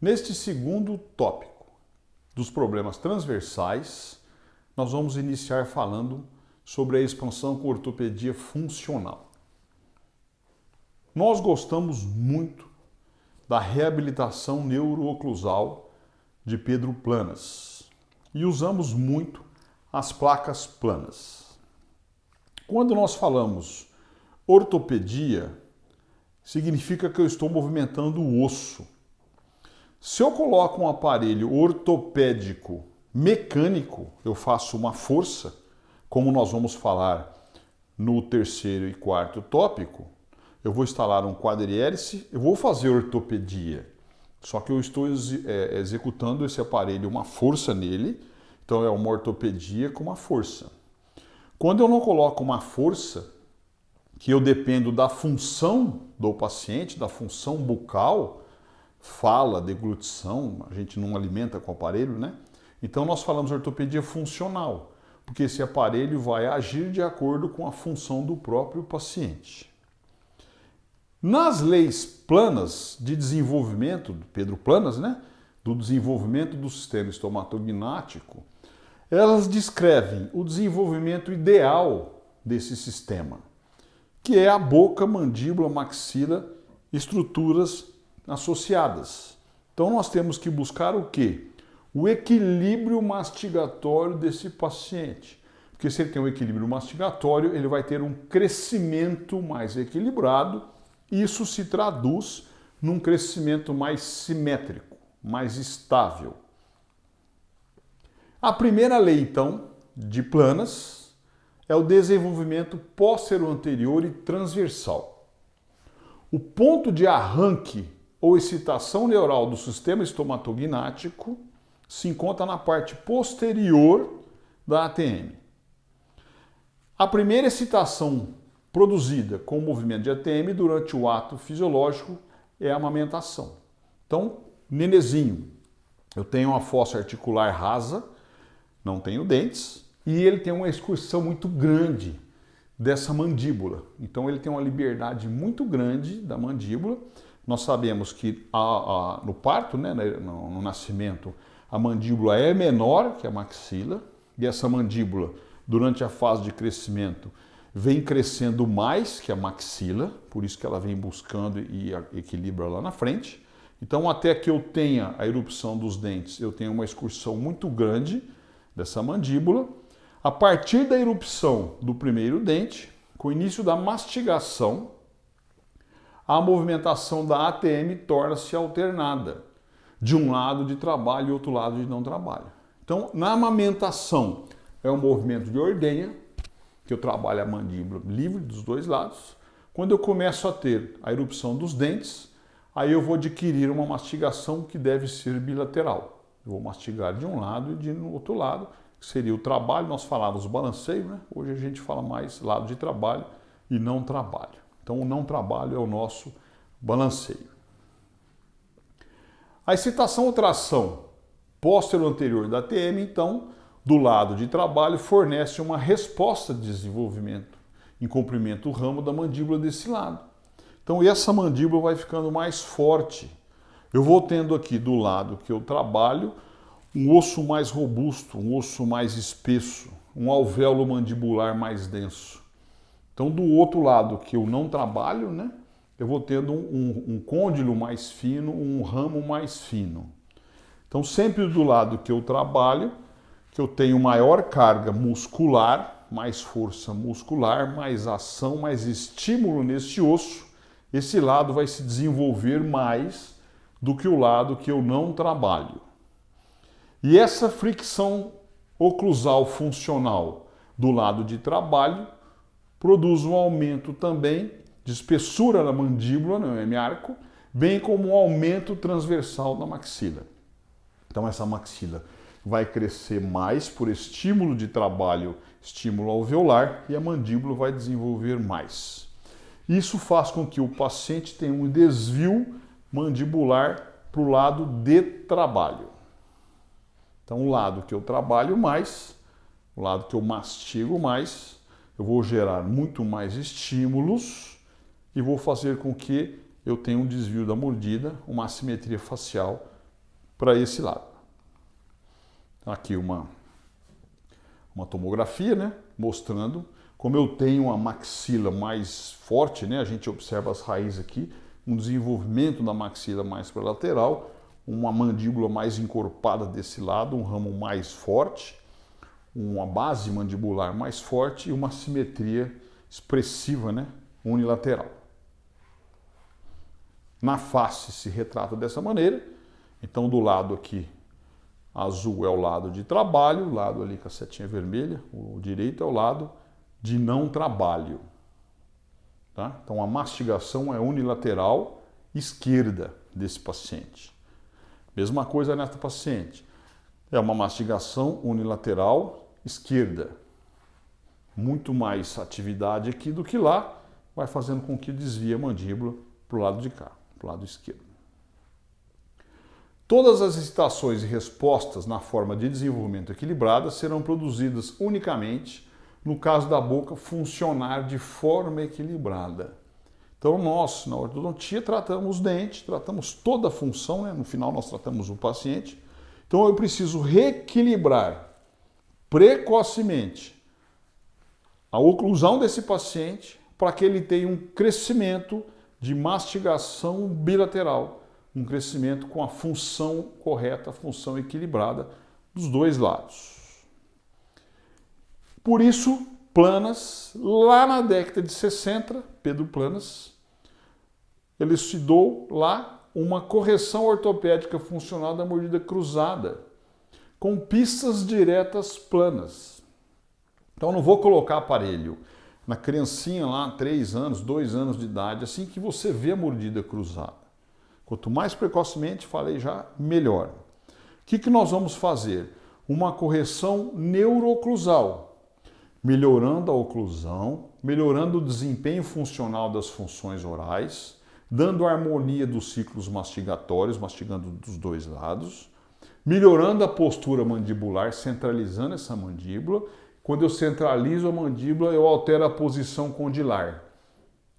Neste segundo tópico dos problemas transversais, nós vamos iniciar falando sobre a expansão com ortopedia funcional. Nós gostamos muito da reabilitação neurooclusal de Pedro Planas e usamos muito as placas planas. Quando nós falamos ortopedia, significa que eu estou movimentando o osso. Se eu coloco um aparelho ortopédico mecânico, eu faço uma força, como nós vamos falar no terceiro e quarto tópico, eu vou instalar um quadrihélice, eu vou fazer ortopedia, só que eu estou executando esse aparelho, uma força nele, então é uma ortopedia com uma força. Quando eu não coloco uma força, que eu dependo da função do paciente, da função bucal, fala, deglutição, a gente não alimenta com o aparelho, né? Então nós falamos ortopedia funcional, porque esse aparelho vai agir de acordo com a função do próprio paciente. Nas leis planas de desenvolvimento, do Pedro Planas, né? Do desenvolvimento do sistema estomatognático, elas descrevem o desenvolvimento ideal desse sistema, que é a boca, mandíbula, maxila, estruturas associadas. Então nós temos que buscar o quê? O equilíbrio mastigatório desse paciente. Porque se ele tem um equilíbrio mastigatório, ele vai ter um crescimento mais equilibrado. Isso se traduz num crescimento mais simétrico, mais estável. A primeira lei, então, de Planas é o desenvolvimento póstero-anterior e transversal. O ponto de arranque ou excitação neural do sistema estomatognático se encontra na parte posterior da ATM. A primeira excitação produzida com o movimento de ATM durante o ato fisiológico é a amamentação. Então, nenezinho, eu tenho uma fossa articular rasa, não tenho dentes, e ele tem uma excursão muito grande dessa mandíbula. Então ele tem uma liberdade muito grande da mandíbula. Nós sabemos que no parto, né, no nascimento, a mandíbula é menor que a maxila, e essa mandíbula, durante a fase de crescimento, vem crescendo mais que a maxila, por isso que ela vem buscando e equilibra lá na frente. Então até que eu tenha a erupção dos dentes, eu tenho uma excursão muito grande dessa mandíbula. A partir da erupção do primeiro dente, com o início da mastigação, a movimentação da ATM torna-se alternada, de um lado de trabalho e outro lado de não trabalho. Então, na amamentação, é um movimento de ordenha, que eu trabalho a mandíbula livre dos dois lados. Quando eu começo a ter a erupção dos dentes, aí eu vou adquirir uma mastigação que deve ser bilateral. Eu vou mastigar de um lado e de outro lado, que seria o trabalho, nós falávamos balanceio, né? Hoje a gente fala mais lado de trabalho e não trabalho. Então o não trabalho é o nosso balanceio. A excitação ou tração póstero-anterior da ATM, então, do lado de trabalho, fornece uma resposta de desenvolvimento em comprimento do ramo da mandíbula desse lado. Então essa mandíbula vai ficando mais forte. Eu vou tendo aqui do lado que eu trabalho um osso mais robusto, um osso mais espesso, um alvéolo mandibular mais denso. Então do outro lado que eu não trabalho, né, eu vou tendo um côndilo mais fino, um ramo mais fino. Então sempre do lado que eu trabalho, que eu tenho maior carga muscular, mais força muscular, mais ação, mais estímulo nesse osso, esse lado vai se desenvolver mais do que o lado que eu não trabalho. E essa fricção oclusal funcional do lado de trabalho produz um aumento também de espessura na mandíbula, no hemiarco, bem como um aumento transversal da maxila. Então essa maxila vai crescer mais por estímulo de trabalho, estímulo alveolar, e a mandíbula vai desenvolver mais. Isso faz com que o paciente tenha um desvio mandibular para o lado de trabalho. Então o lado que eu trabalho mais, o lado que eu mastigo mais, eu vou gerar muito mais estímulos e vou fazer com que eu tenha um desvio da mordida, uma assimetria facial para esse lado. Aqui uma tomografia, né, mostrando como eu tenho a maxila mais forte, né, a gente observa as raízes aqui, um desenvolvimento da maxila mais para a lateral, uma mandíbula mais encorpada desse lado, um ramo mais forte, uma base mandibular mais forte e uma simetria expressiva, né, unilateral. Na face se retrata dessa maneira, então do lado aqui azul é o lado de trabalho, o lado ali com a setinha vermelha, o direito é o lado de não trabalho. Tá? Então a mastigação é unilateral esquerda desse paciente. Mesma coisa nesta paciente. É uma mastigação unilateral esquerda. Muito mais atividade aqui do que lá, vai fazendo com que desvie a mandíbula para o lado de cá, para o lado esquerdo. Todas as excitações e respostas na forma de desenvolvimento equilibrada serão produzidas unicamente no caso da boca funcionar de forma equilibrada. Então nós, na ortodontia, tratamos os dentes, tratamos toda a função, né? No final nós tratamos o paciente. Então eu preciso reequilibrar precocemente a oclusão desse paciente para que ele tenha um crescimento de mastigação bilateral, um crescimento com a função correta, a função equilibrada dos dois lados. Por isso, Planas, lá na década de 60, Pedro Planas, ele estudou lá uma correção ortopédica funcional da mordida cruzada, com pistas diretas planas. Então, não vou colocar aparelho na criancinha lá, 3 anos, 2 anos de idade, assim que você vê a mordida cruzada. Quanto mais precocemente, falei já, melhor. O que nós vamos fazer? Uma correção neurooclusal, melhorando a oclusão, melhorando o desempenho funcional das funções orais, dando harmonia dos ciclos mastigatórios, mastigando dos dois lados, melhorando a postura mandibular, centralizando essa mandíbula. Quando eu centralizo a mandíbula, eu altero a posição condilar,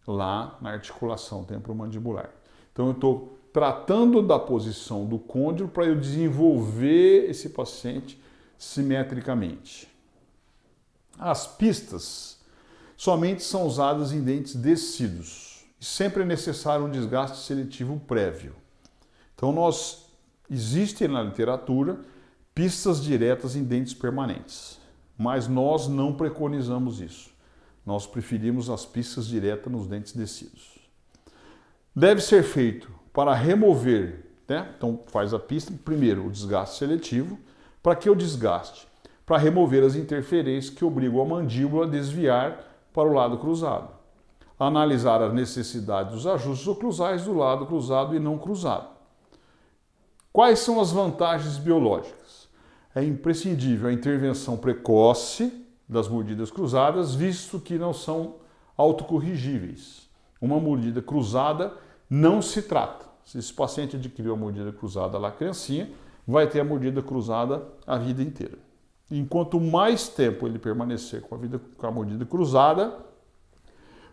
lá na articulação temporomandibular. Então eu estou tratando da posição do côndilo para eu desenvolver esse paciente simetricamente. As pistas somente são usadas em dentes descidos e sempre é necessário um desgaste seletivo prévio. Então existem na literatura pistas diretas em dentes permanentes, mas nós não preconizamos isso. Nós preferimos as pistas diretas nos dentes descidos. Deve ser feito para remover, né? Então faz a pista, primeiro o desgaste seletivo. Para que o desgaste? Para remover as interferências que obrigam a mandíbula a desviar para o lado cruzado. Analisar a necessidade dos ajustes oclusais do lado cruzado e não cruzado. Quais são as vantagens biológicas? É imprescindível a intervenção precoce das mordidas cruzadas, visto que não são autocorrigíveis. Uma mordida cruzada não se trata. Se esse paciente adquiriu a mordida cruzada lá, criancinha, vai ter a mordida cruzada a vida inteira. Enquanto mais tempo ele permanecer com a mordida cruzada,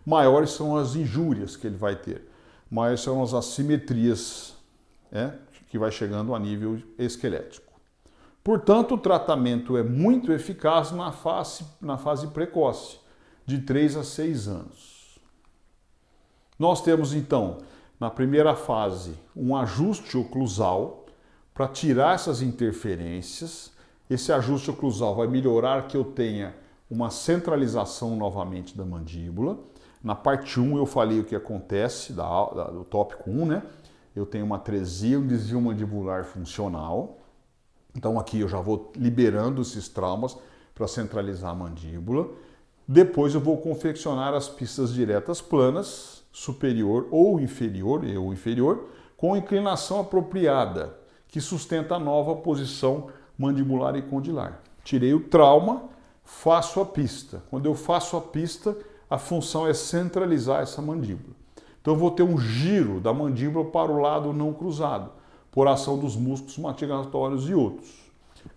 maiores são as injúrias que ele vai ter, maiores são as assimetrias, né, que vai chegando a nível esquelético. Portanto, o tratamento é muito eficaz na fase precoce, de 3 a 6 anos. Nós temos então, na primeira fase, um ajuste oclusal para tirar essas interferências. Esse ajuste oclusal vai melhorar que eu tenha uma centralização novamente da mandíbula. Na parte 1 eu falei o que acontece do tópico 1, né? Eu tenho uma atresia, um desvio mandibular funcional. Então aqui eu já vou liberando esses traumas para centralizar a mandíbula. Depois eu vou confeccionar as pistas diretas planas, superior ou inferior, com inclinação apropriada, que sustenta a nova posição mandibular e condilar. Tirei o trauma, faço a pista. Quando eu faço a pista, a função é centralizar essa mandíbula. Então eu vou ter um giro da mandíbula para o lado não cruzado, por ação dos músculos mastigatórios e outros.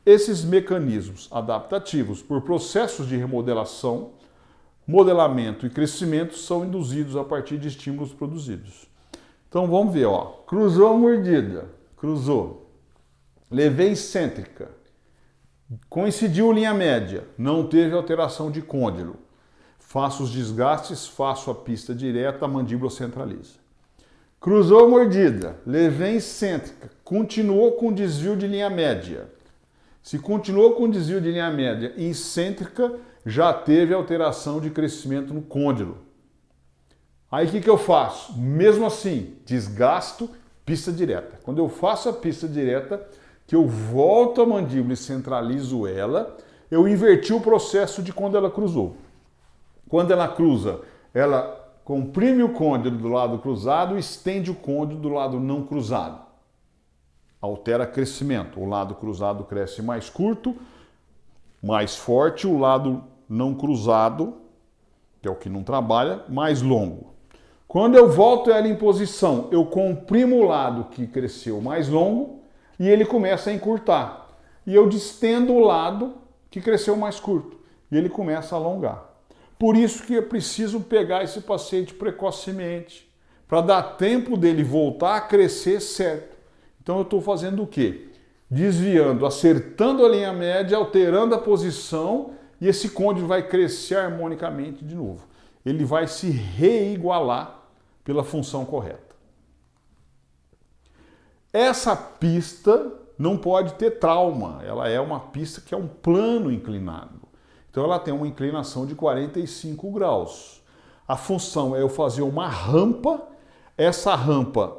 Esses mecanismos adaptativos, por processos de remodelação, modelamento e crescimento, são induzidos a partir de estímulos produzidos. Então vamos ver, ó. Cruzou a mordida, cruzou. Levei excêntrica. Coincidiu linha média, não teve alteração de côndilo. Faço os desgastes, faço a pista direta, a mandíbula centraliza. Cruzou a mordida, levei excêntrica, continuou com desvio de linha média. Se continuou com desvio de linha média e excêntrica, já teve alteração de crescimento no côndilo. Aí o que eu faço? Mesmo assim, desgasto, pista direta. Quando eu faço a pista direta, que eu volto a mandíbula e centralizo ela, eu inverti o processo de quando ela cruzou. Quando ela cruza, ela comprime o côndilo do lado cruzado e estende o côndilo do lado não cruzado. Altera crescimento. O lado cruzado cresce mais curto, mais forte. O lado não cruzado, que é o que não trabalha, mais longo. Quando eu volto ela em posição, eu comprimo o lado que cresceu mais longo e ele começa a encurtar. E eu distendo o lado que cresceu mais curto e ele começa a alongar. Por isso que é preciso pegar esse paciente precocemente, para dar tempo dele voltar a crescer certo. Então eu estou fazendo o quê? Desviando, acertando a linha média, alterando a posição e esse côndilo vai crescer harmonicamente de novo. Ele vai se reigualar pela função correta. Essa pista não pode ter trauma, ela é uma pista que é um plano inclinado. Então ela tem uma inclinação de 45 graus. A função é eu fazer uma rampa. Essa rampa,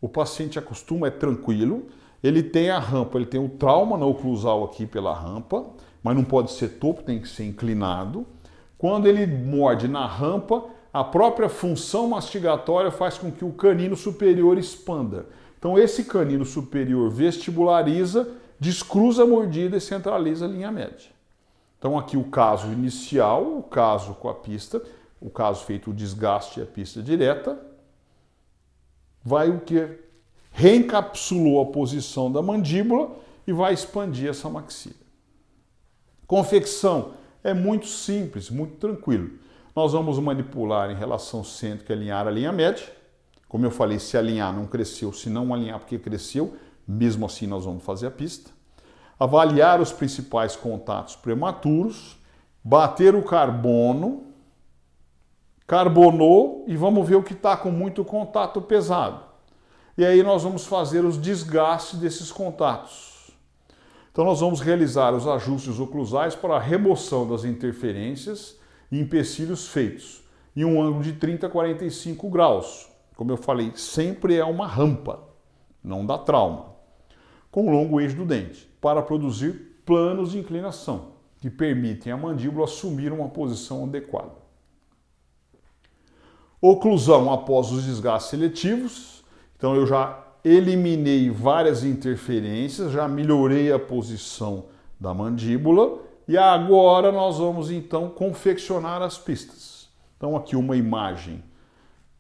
o paciente acostuma, é tranquilo. Ele tem a rampa, ele tem o trauma na oclusal aqui pela rampa, mas não pode ser topo, tem que ser inclinado. Quando ele morde na rampa, a própria função mastigatória faz com que o canino superior expanda. Então esse canino superior vestibulariza, descruza a mordida e centraliza a linha média. Então aqui o caso inicial, o caso com a pista, o caso feito o desgaste e a pista direta, vai o que? Reencapsulou a posição da mandíbula e vai expandir essa maxila. Confecção é muito simples, muito tranquilo. Nós vamos manipular em relação cêntrica e alinhar a linha média. Como eu falei, se alinhar não cresceu, se não alinhar porque cresceu, mesmo assim nós vamos fazer a pista. Avaliar os principais contatos prematuros, bater o carbono, carbonou e vamos ver o que está com muito contato pesado. E aí nós vamos fazer os desgastes desses contatos. Então nós vamos realizar os ajustes oclusais para a remoção das interferências e empecilhos feitos em um ângulo de 30 a 45 graus. Como eu falei, sempre é uma rampa, não dá trauma, com o longo eixo do dente, para produzir planos de inclinação, que permitem à mandíbula assumir uma posição adequada. Oclusão após os desgastes seletivos. Então eu já eliminei várias interferências, já melhorei a posição da mandíbula e agora nós vamos então confeccionar as pistas. Então aqui uma imagem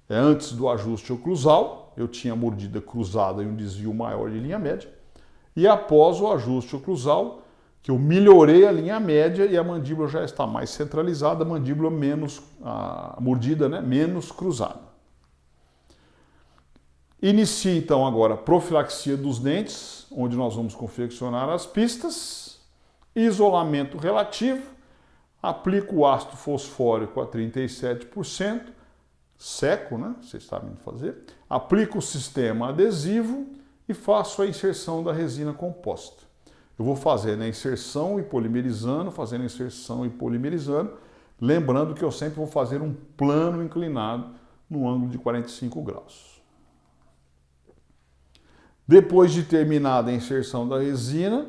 antes do ajuste oclusal, eu tinha a mordida cruzada e um desvio maior de linha média. E após o ajuste oclusal, que eu melhorei a linha média e a mandíbula já está mais centralizada, a mandíbula menos, a mordida, né, menos cruzada. Inicie então agora a profilaxia dos dentes, onde nós vamos confeccionar as pistas, isolamento relativo, aplico o ácido fosfórico a 37%, seco, né, vocês sabem fazer, aplico o sistema adesivo e faço a inserção da resina composta. Eu vou fazer a inserção e polimerizando, fazendo a inserção e polimerizando, lembrando que eu sempre vou fazer um plano inclinado no ângulo de 45 graus. Depois de terminada a inserção da resina,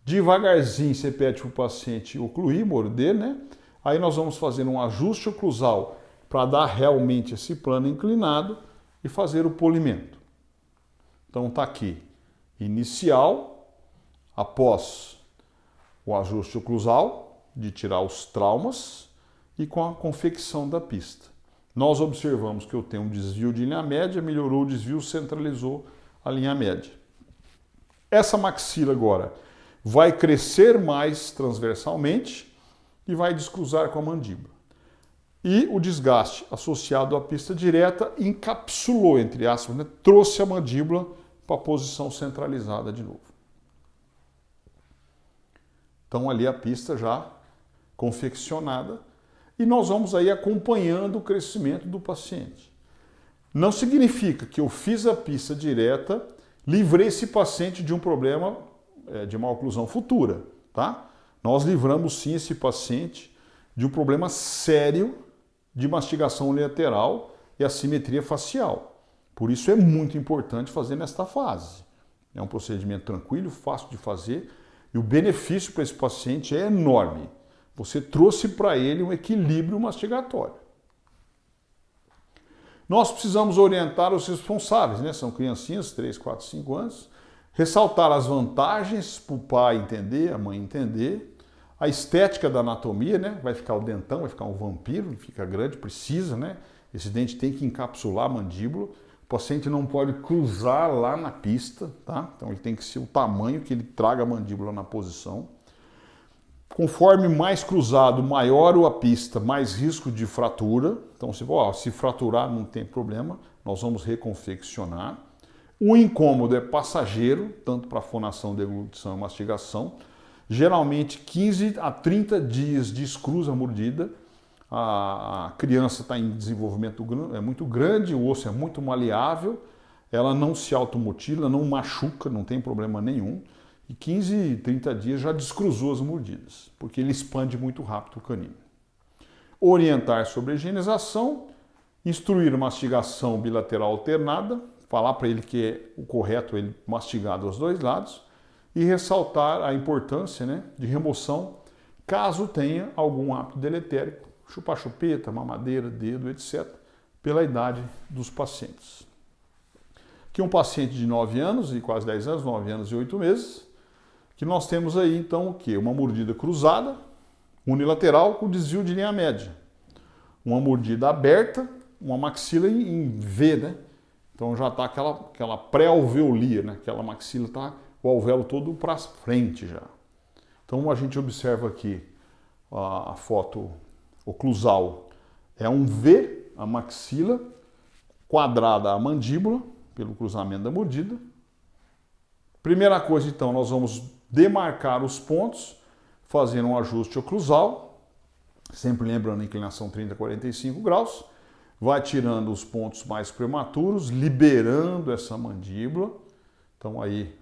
devagarzinho você pede para o paciente ocluir, morder, né? Aí nós vamos fazer um ajuste oclusal para dar realmente esse plano inclinado e fazer o polimento. Então está aqui, inicial, após o ajuste oclusal, de tirar os traumas e com a confecção da pista. Nós observamos que eu tenho um desvio de linha média, melhorou o desvio, centralizou a linha média. Essa maxila agora vai crescer mais transversalmente e vai descruzar com a mandíbula. E o desgaste associado à pista direta encapsulou, entre aspas, né, trouxe a mandíbula para a posição centralizada de novo. Então ali a pista já confeccionada e nós vamos aí acompanhando o crescimento do paciente. Não significa que eu fiz a pista direta, livrei esse paciente de um problema de maloclusão futura, tá? Nós livramos sim esse paciente de um problema sério de mastigação unilateral e assimetria facial. Por isso é muito importante fazer nesta fase. É um procedimento tranquilo, fácil de fazer e o benefício para esse paciente é enorme. Você trouxe para ele um equilíbrio mastigatório. Nós precisamos orientar os responsáveis, né? São criancinhas, 3, 4, 5 anos, ressaltar as vantagens para o pai entender, a mãe entender, a estética da anatomia, né? Vai ficar o dentão, vai ficar um vampiro, fica grande, precisa, né? Esse dente tem que encapsular a mandíbula, o paciente não pode cruzar lá na pista, tá? Então ele tem que ser o tamanho que ele traga a mandíbula na posição. Conforme mais cruzado, maior a pista, mais risco de fratura. Então, se fraturar não tem problema, nós vamos reconfeccionar. O incômodo é passageiro, tanto para fonação, deglutição e mastigação. Geralmente 15 a 30 dias descruza a mordida. A criança está em desenvolvimento muito grande, o osso é muito maleável, ela não se automutila, não machuca, não tem problema nenhum. E 15, 30 dias já descruzou as mordidas, porque ele expande muito rápido o canino. Orientar sobre a higienização, instruir mastigação bilateral alternada, falar para ele que é o correto ele mastigar dos dois lados e ressaltar a importância, né, de remoção caso tenha algum hábito deletérico, chupar chupeta, mamadeira, dedo, etc., pela idade dos pacientes. Aqui um paciente de 9 anos e quase 10 anos, 9 anos e 8 meses, que nós temos aí então o quê? Uma mordida cruzada, unilateral com desvio de linha média. Uma mordida aberta, uma maxila em V, né? Então já está aquela pré-alveolia, né? Aquela maxila está o alvéolo todo para frente já. Então a gente observa aqui a foto oclusal. É um V, a maxila, quadrada a mandíbula, pelo cruzamento da mordida. Primeira coisa então, nós vamos demarcar os pontos, fazendo um ajuste oclusal, sempre lembrando a inclinação 30 a 45 graus, vai tirando os pontos mais prematuros, liberando essa mandíbula, então aí,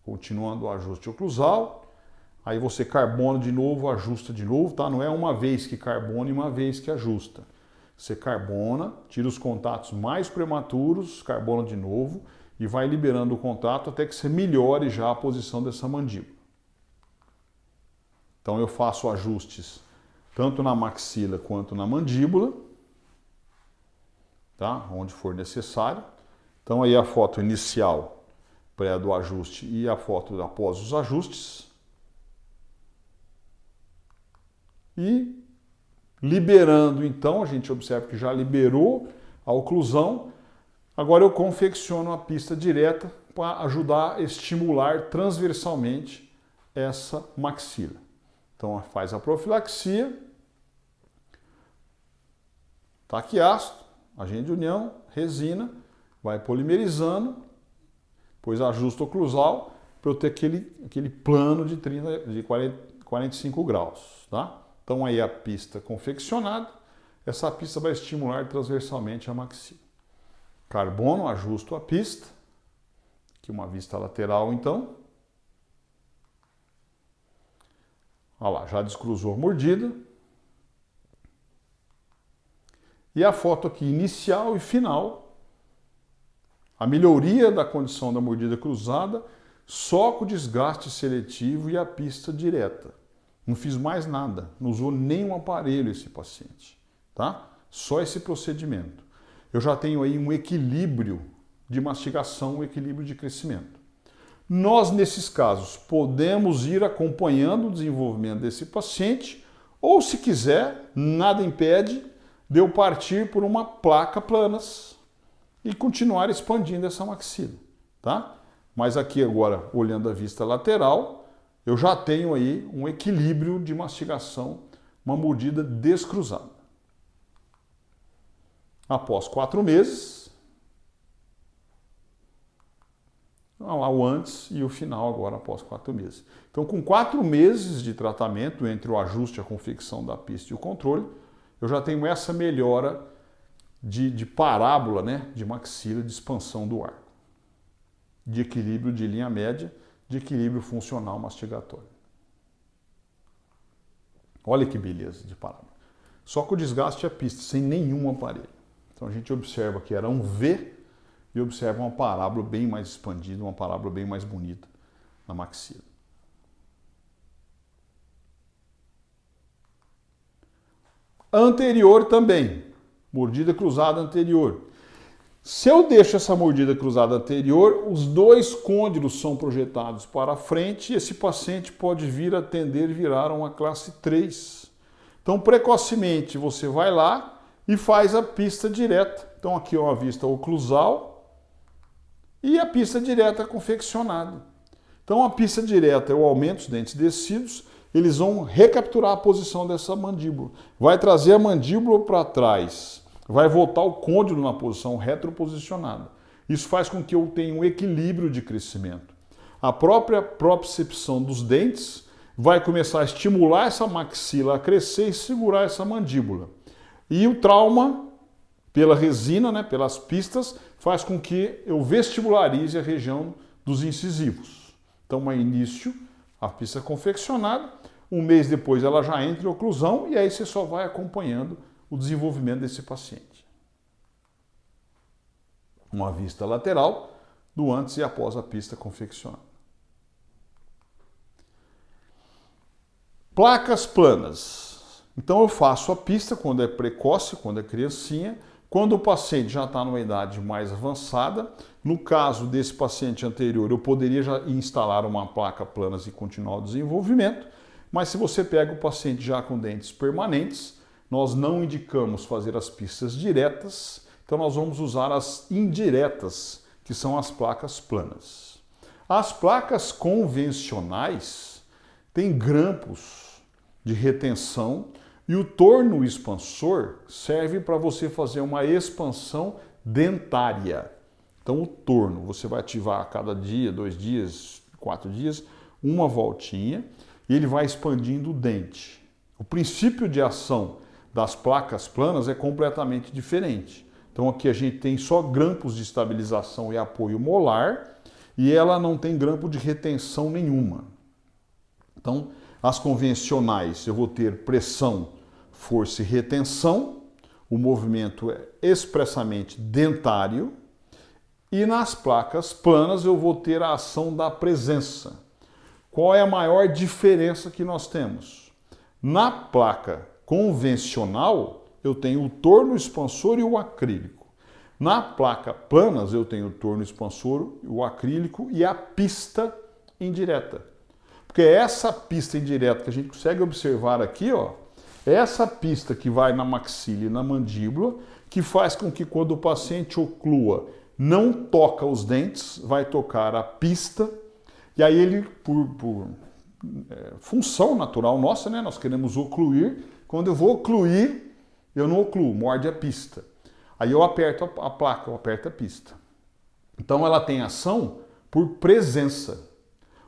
continuando o ajuste oclusal, aí você carbona de novo, ajusta de novo, tá? Não é uma vez que carbona e uma vez que ajusta. Você carbona, tira os contatos mais prematuros, carbona de novo, e vai liberando o contato até que você melhore já a posição dessa mandíbula. Então eu faço ajustes tanto na maxila quanto na mandíbula, tá? Onde for necessário. Então aí a foto inicial pré do ajuste e a foto após os ajustes. E liberando então, a gente observa que já liberou a oclusão. Agora eu confecciono a pista direta para ajudar a estimular transversalmente essa maxila. Então faz a profilaxia, taquiácido, agente de união, resina, vai polimerizando, depois ajusta o oclusal para eu ter aquele plano de 45 graus. Tá? Então aí a pista confeccionada, essa pista vai estimular transversalmente a maxila. Carbono, ajusto a pista, aqui uma vista lateral então. Olha lá, já descruzou a mordida. E a foto aqui inicial e final, a melhoria da condição da mordida cruzada, só com desgaste seletivo e a pista direta. Não fiz mais nada, não usou nenhum aparelho esse paciente, tá? Só esse procedimento. Eu já tenho aí um equilíbrio de mastigação, um equilíbrio de crescimento. Nós, nesses casos, podemos ir acompanhando o desenvolvimento desse paciente, ou se quiser, nada impede de eu partir por uma placa planas e continuar expandindo essa maxila, tá? Mas aqui agora, olhando a vista lateral, eu já tenho aí um equilíbrio de mastigação, uma mordida descruzada. Após 4 meses, Lá o antes e o final agora após 4 meses. Então, com 4 meses de tratamento entre o ajuste, a confecção da pista e o controle, eu já tenho essa melhora de parábola, né, de maxila, de expansão do arco, de equilíbrio de linha média, de equilíbrio funcional mastigatório. Olha que beleza de parábola. Só com o desgaste a pista, sem nenhum aparelho. Então a gente observa que era um V e observa uma parábola bem mais expandida, uma parábola bem mais bonita na maxila. Anterior também, mordida cruzada anterior. Se eu deixo essa mordida cruzada anterior, os 2 côndilos são projetados para frente e esse paciente pode vir a tender a virar uma classe 3. Então, precocemente, você vai lá e faz a pista direta. Então, aqui é uma vista oclusal e a pista direta confeccionada. Então, a pista direta eu aumento os dentes descidos, eles vão recapturar a posição dessa mandíbula. Vai trazer a mandíbula para trás, vai voltar o côndilo na posição retroposicionada. Isso faz com que eu tenha um equilíbrio de crescimento. A própria propriocepção dos dentes vai começar a estimular essa maxila a crescer e segurar essa mandíbula. E o trauma, pela resina, né, pelas pistas, faz com que eu vestibularize a região dos incisivos. Então, no início, a pista confeccionada, 1 mês depois ela já entra em oclusão e aí você só vai acompanhando o desenvolvimento desse paciente. Uma vista lateral do antes e após a pista confeccionada. Placas planas. Então eu faço a pista quando é precoce, quando é criancinha, quando o paciente já está numa idade mais avançada. No caso desse paciente anterior, eu poderia já instalar uma placa planas e continuar o desenvolvimento, mas se você pega o paciente já com dentes permanentes, nós não indicamos fazer as pistas diretas, então nós vamos usar as indiretas, que são as placas planas. As placas convencionais têm grampos de retenção e o torno expansor serve para você fazer uma expansão dentária. Então o torno, você vai ativar a cada dia, 2 dias, 4 dias, uma voltinha e ele vai expandindo o dente. O princípio de ação das placas planas é completamente diferente. Então aqui a gente tem só grampos de estabilização e apoio molar e ela não tem grampo de retenção nenhuma. Então as convencionais eu vou ter pressão, força e retenção, o movimento é expressamente dentário e nas placas planas eu vou ter a ação da presença. Qual é a maior diferença que nós temos? Na placa convencional, eu tenho o torno expansor e o acrílico. Na placa planas, eu tenho o torno expansor, o acrílico e a pista indireta. Porque é essa pista indireta que a gente consegue observar aqui, ó, é essa pista que vai na maxila e na mandíbula, que faz com que quando o paciente oclua, não toca os dentes, vai tocar a pista. E aí ele, por função natural nossa, né, nós queremos ocluir. Quando eu vou ocluir, eu não ocluo, morde a pista. Aí eu aperto a placa, eu aperto a pista. Então ela tem ação por presença.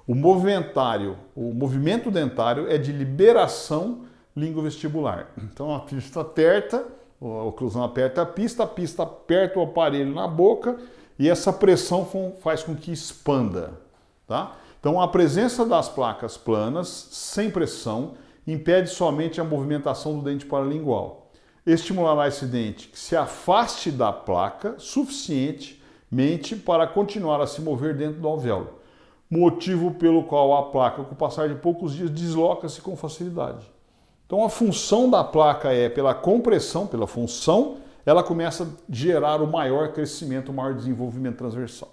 O movimento dentário é de liberação lingovestibular. Então a pista aperta, a oclusão aperta a pista aperta o aparelho na boca e essa pressão faz com que expanda. Tá? Então a presença das placas planas, sem pressão, impede somente a movimentação do dente paralingual. Estimulará esse dente que se afaste da placa suficientemente para continuar a se mover dentro do alvéolo. Motivo pelo qual a placa, com o passar de poucos dias, desloca-se com facilidade. Então a função da placa é, pela compressão, pela função, ela começa a gerar o maior crescimento, o maior desenvolvimento transversal.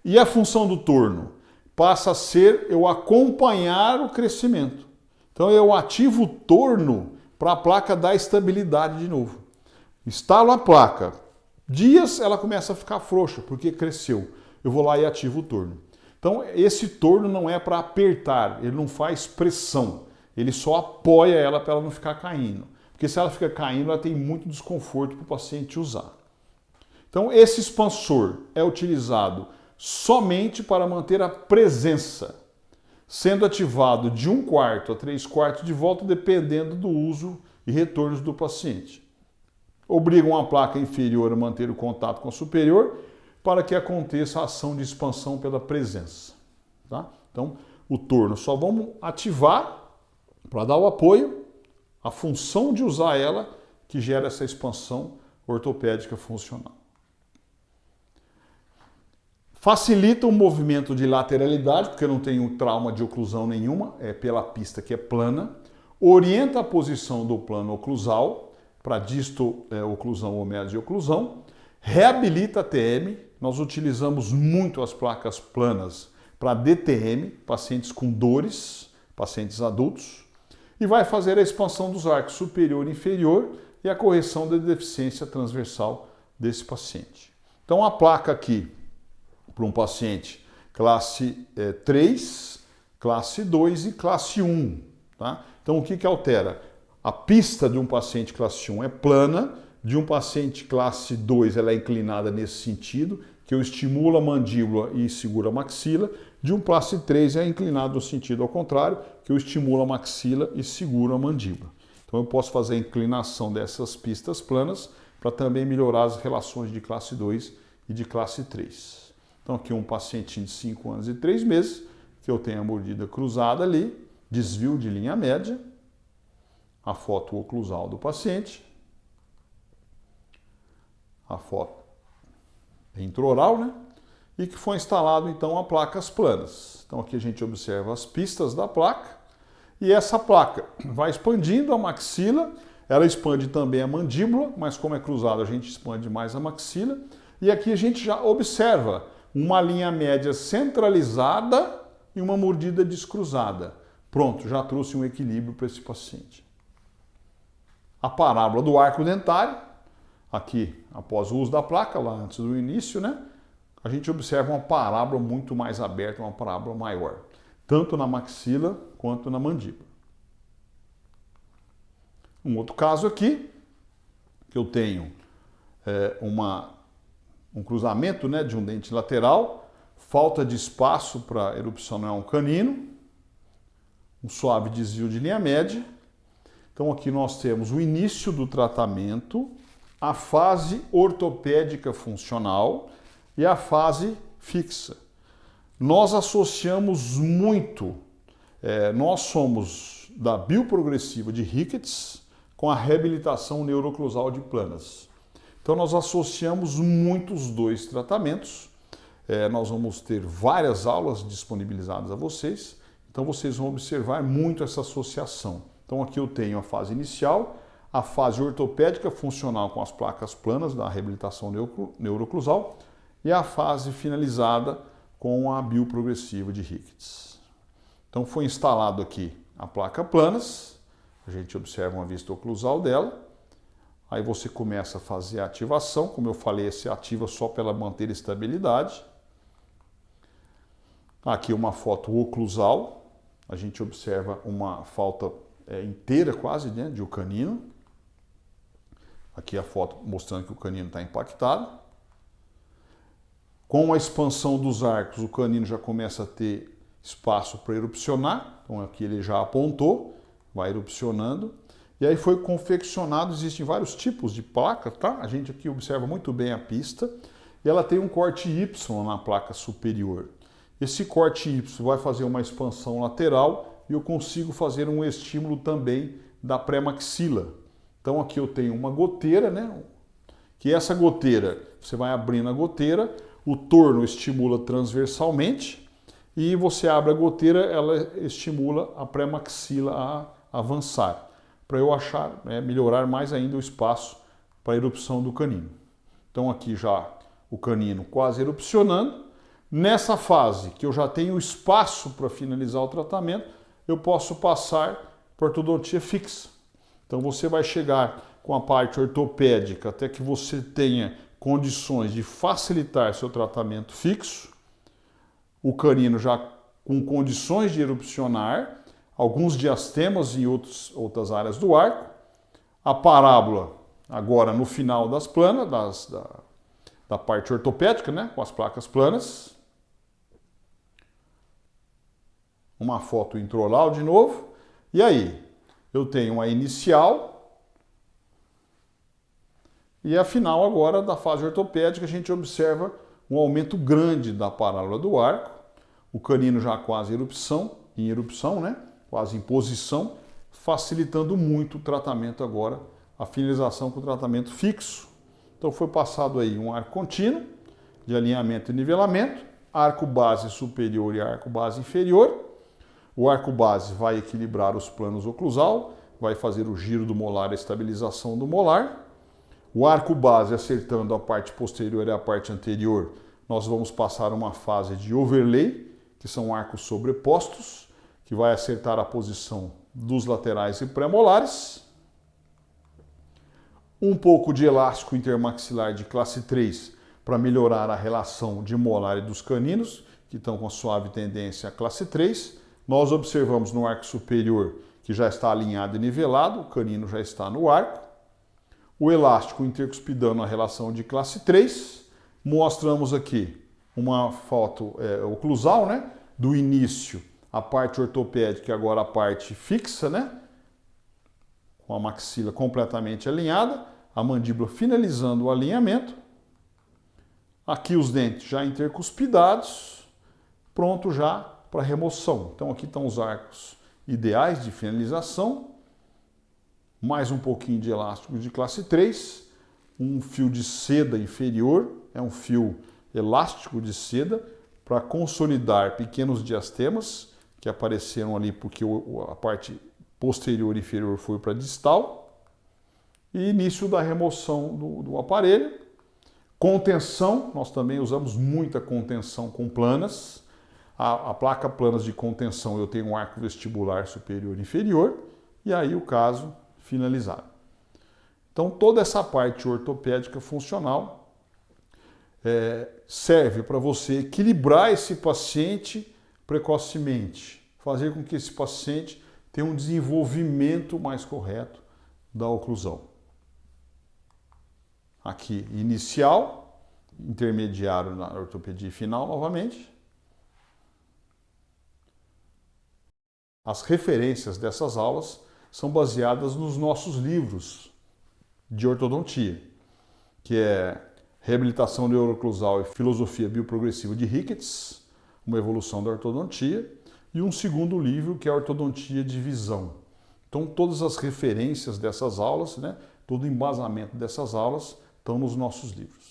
E a função do torno passa a ser eu acompanhar o crescimento. Então eu ativo o torno para a placa dar estabilidade de novo. Instalo a placa. Dias ela começa a ficar frouxa, porque cresceu. Eu vou lá e ativo o torno. Então esse torno não é para apertar, ele não faz pressão. Ele só apoia ela para ela não ficar caindo. Porque se ela fica caindo, ela tem muito desconforto para o paciente usar. Então esse expansor é utilizado somente para manter a presença, sendo ativado de 1/4 a 3/4 de volta, dependendo do uso e retornos do paciente. Obrigam a placa inferior a manter o contato com a superior para que aconteça a ação de expansão pela presença. Tá? Então, o torno só vamos ativar para dar o apoio, a função de usar ela que gera essa expansão ortopédica funcional. Facilita o movimento de lateralidade, porque eu não tenho trauma de oclusão nenhuma, é pela pista que é plana. Orienta a posição do plano oclusal para disto oclusão ou média oclusão. Reabilita a TM. Nós utilizamos muito as placas planas para DTM, pacientes com dores, pacientes adultos. E vai fazer a expansão dos arcos superior e inferior e a correção da deficiência transversal desse paciente. Então a placa aqui, para um paciente classe 3, classe 2 e classe 1. Tá? Então o que altera? A pista de um paciente classe 1 é plana, de um paciente classe 2 ela é inclinada nesse sentido, que eu estimulo a mandíbula e seguro a maxila, de um classe 3 é inclinado no sentido ao contrário, que eu estimulo a maxila e seguro a mandíbula. Então eu posso fazer a inclinação dessas pistas planas para também melhorar as relações de classe 2 e de classe 3. Então aqui um pacientinho de 5 anos e 3 meses, que eu tenho a mordida cruzada ali, desvio de linha média, a foto oclusal do paciente, a foto intraoral, né? E que foi instalado então a placas planas. Então aqui a gente observa as pistas da placa e essa placa vai expandindo a maxila, ela expande também a mandíbula, mas como é cruzada a gente expande mais a maxila e aqui a gente já observa uma linha média centralizada e uma mordida descruzada. Pronto, já trouxe um equilíbrio para esse paciente. A parábola do arco dentário, aqui após o uso da placa, lá antes do início, né? A gente observa uma parábola muito mais aberta, uma parábola maior, tanto na maxila quanto na mandíbula. Um outro caso aqui, que eu tenho um cruzamento, né, de um dente lateral, falta de espaço para erupcionar um canino, um suave desvio de linha média. Então aqui nós temos o início do tratamento, a fase ortopédica funcional e a fase fixa. Nós associamos muito, nós somos da bioprogressiva de Ricketts com a reabilitação neuroclusal de planas. Então nós associamos muito os dois tratamentos. Nós vamos ter várias aulas disponibilizadas a vocês, então vocês vão observar muito essa associação. Então aqui eu tenho a fase inicial, a fase ortopédica funcional com as placas planas da reabilitação neuroclusal e a fase finalizada com a bioprogressiva de Ricketts. Então foi instalado aqui a placa planas, a gente observa uma vista oclusal dela, aí você começa a fazer a ativação, como eu falei, se ativa só pela manter estabilidade. Aqui uma foto oclusal, a gente observa uma falta inteira quase, né, de o canino. Aqui a foto mostrando que o canino está impactado. Com a expansão dos arcos, o canino já começa a ter espaço para erupcionar. Então aqui ele já apontou, vai erupcionando. E aí foi confeccionado, existem vários tipos de placa, tá? A gente aqui observa muito bem a pista. E ela tem um corte Y na placa superior. Esse corte Y vai fazer uma expansão lateral e eu consigo fazer um estímulo também da pré-maxila. Então aqui eu tenho uma goteira, né? Que essa goteira, você vai abrindo a goteira, o torno estimula transversalmente e você abre a goteira, ela estimula a pré-maxila a avançar, para eu achar, melhorar mais ainda o espaço para a erupção do canino. Então aqui já o canino quase erupcionando. Nessa fase que eu já tenho espaço para finalizar o tratamento, eu posso passar por ortodontia fixa. Então você vai chegar com a parte ortopédica até que você tenha condições de facilitar seu tratamento fixo, o canino já com condições de erupcionar, alguns diastemas em outras áreas do arco, a parábola agora no final das planas, da parte ortopédica, né, com as placas planas, uma foto intraoral de novo. E aí, eu tenho uma inicial e a final agora da fase ortopédica. A gente observa um aumento grande da parábola do arco, o canino já quase em erupção, né? Quase em posição, facilitando muito o tratamento agora, a finalização com o tratamento fixo. Então foi passado aí um arco contínuo de alinhamento e nivelamento, arco base superior e arco base inferior. O arco base vai equilibrar os planos oclusal, vai fazer o giro do molar e a estabilização do molar. O arco base acertando a parte posterior e a parte anterior, nós vamos passar uma fase de overlay, que são arcos sobrepostos, que vai acertar a posição dos laterais e pré-molares. Um pouco de elástico intermaxilar de classe 3 para melhorar a relação de molar e dos caninos, que estão com suave tendência a classe 3. Nós observamos no arco superior que já está alinhado e nivelado, o canino já está no arco. O elástico intercuspidando a relação de classe 3. Mostramos aqui uma foto oclusal, né? Do início, a parte ortopédica e agora a parte fixa, né? Com a maxila completamente alinhada, a mandíbula finalizando o alinhamento. Aqui os dentes já intercuspidados, pronto já para remoção. Então aqui estão os arcos ideais de finalização, mais um pouquinho de elástico de classe 3, um fio de seda inferior, é um fio elástico de seda para consolidar pequenos diastemas que apareceram ali porque a parte posterior e inferior foi para distal. E início da remoção do aparelho. Contenção, nós também usamos muita contenção com planas. A placa planas de contenção eu tenho um arco vestibular superior e inferior, e aí o caso finalizado. Então toda essa parte ortopédica funcional serve para você equilibrar esse paciente precocemente, fazer com que esse paciente tenha um desenvolvimento mais correto da oclusão. Aqui inicial, intermediário na ortopedia e final novamente. As referências dessas aulas são baseadas nos nossos livros de ortodontia, que é Reabilitação Neuroclusal e Filosofia Bioprogressiva de Ricketts, uma evolução da ortodontia, e um segundo livro que é a Ortodontia de Visão. Então todas as referências dessas aulas, né, todo o embasamento dessas aulas estão nos nossos livros.